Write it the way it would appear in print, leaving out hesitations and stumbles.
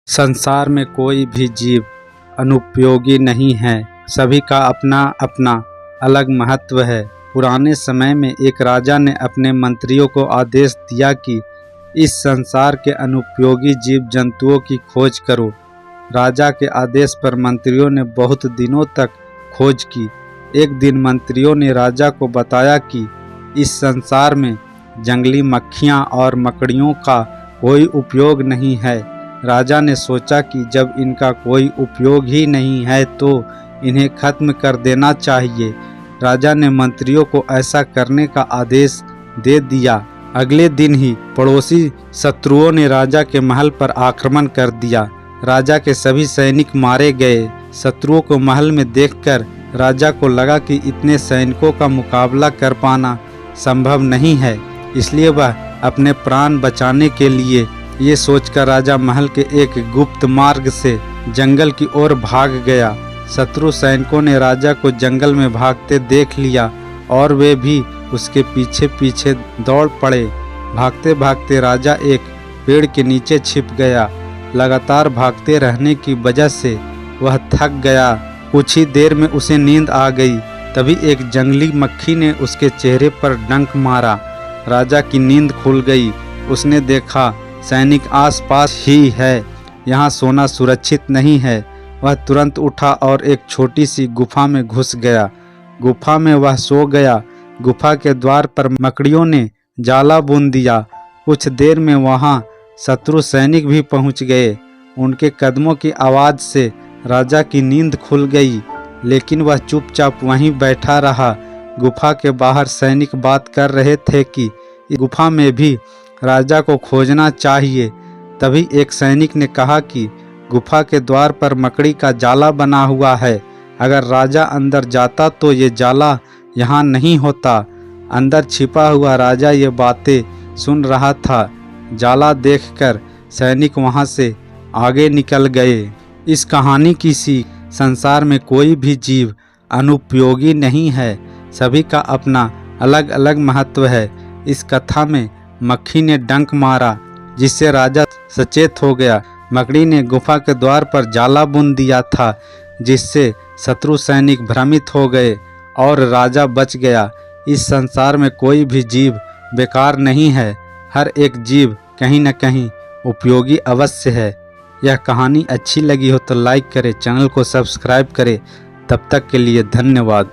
संसार में कोई भी जीव अनुपयोगी नहीं है। सभी का अपना अपना अलग महत्व है। पुराने समय में एक राजा ने अपने मंत्रियों को आदेश दिया कि इस संसार के अनुपयोगी जीव जंतुओं की खोज करो। राजा के आदेश पर मंत्रियों ने बहुत दिनों तक खोज की। एक दिन मंत्रियों ने राजा को बताया कि इस संसार में जंगली मक्खियाँ और मकड़ियों का कोई उपयोग नहीं है। राजा ने सोचा कि जब इनका कोई उपयोग ही नहीं है तो इन्हें खत्म कर देना चाहिए। राजा ने मंत्रियों को ऐसा करने का आदेश दे दिया। अगले दिन ही पड़ोसी शत्रुओं ने राजा के महल पर आक्रमण कर दिया। राजा के सभी सैनिक मारे गए। शत्रुओं को महल में देखकर राजा को लगा कि इतने सैनिकों का मुकाबला कर पाना संभव नहीं है, इसलिए वह अपने प्राण बचाने के लिए ये सोचकर राजा महल के एक गुप्त मार्ग से जंगल की ओर भाग गया। शत्रु सैनिकों ने राजा को जंगल में भागते देख लिया और वे भी उसके पीछे पीछे दौड़ पड़े। भागते भागते राजा एक पेड़ के नीचे छिप गया। लगातार भागते रहने की वजह से वह थक गया। कुछ ही देर में उसे नींद आ गई। तभी एक जंगली मक्खी ने उसके चेहरे पर डंक मारा। राजा की नींद खुल गई। उसने देखा सैनिक आसपास ही है, यहाँ सोना सुरक्षित नहीं है। वह तुरंत उठा और एक छोटी सी गुफा में घुस गया। गुफा में वह सो गया। गुफा के द्वार पर मकड़ियों ने जाला बुन दिया। कुछ देर में वहाँ शत्रु सैनिक भी पहुँच गए। उनके कदमों की आवाज़ से राजा की नींद खुल गई, लेकिन वह चुपचाप वहीं बैठा रहा। गुफा के बाहर सैनिक बात कर रहे थे कि गुफा में भी राजा को खोजना चाहिए। तभी एक सैनिक ने कहा कि गुफा के द्वार पर मकड़ी का जाला बना हुआ है। अगर राजा अंदर जाता तो ये जाला यहाँ नहीं होता। अंदर छिपा हुआ राजा ये बातें सुन रहा था। जाला देखकर सैनिक वहाँ से आगे निकल गए। इस कहानी की सीख, संसार में कोई भी जीव अनुपयोगी नहीं है। सभी का अपना अलग अलग महत्व है। इस कथा में मक्खी ने डंक मारा, जिससे राजा सचेत हो गया। मकड़ी ने गुफा के द्वार पर जाला बुन दिया था, जिससे शत्रु सैनिक भ्रमित हो गए और राजा बच गया। इस संसार में कोई भी जीव बेकार नहीं है। हर एक जीव कहीं न कहीं उपयोगी अवश्य है। यह कहानी अच्छी लगी हो तो लाइक करें, चैनल को सब्सक्राइब करें। तब तक के लिए धन्यवाद।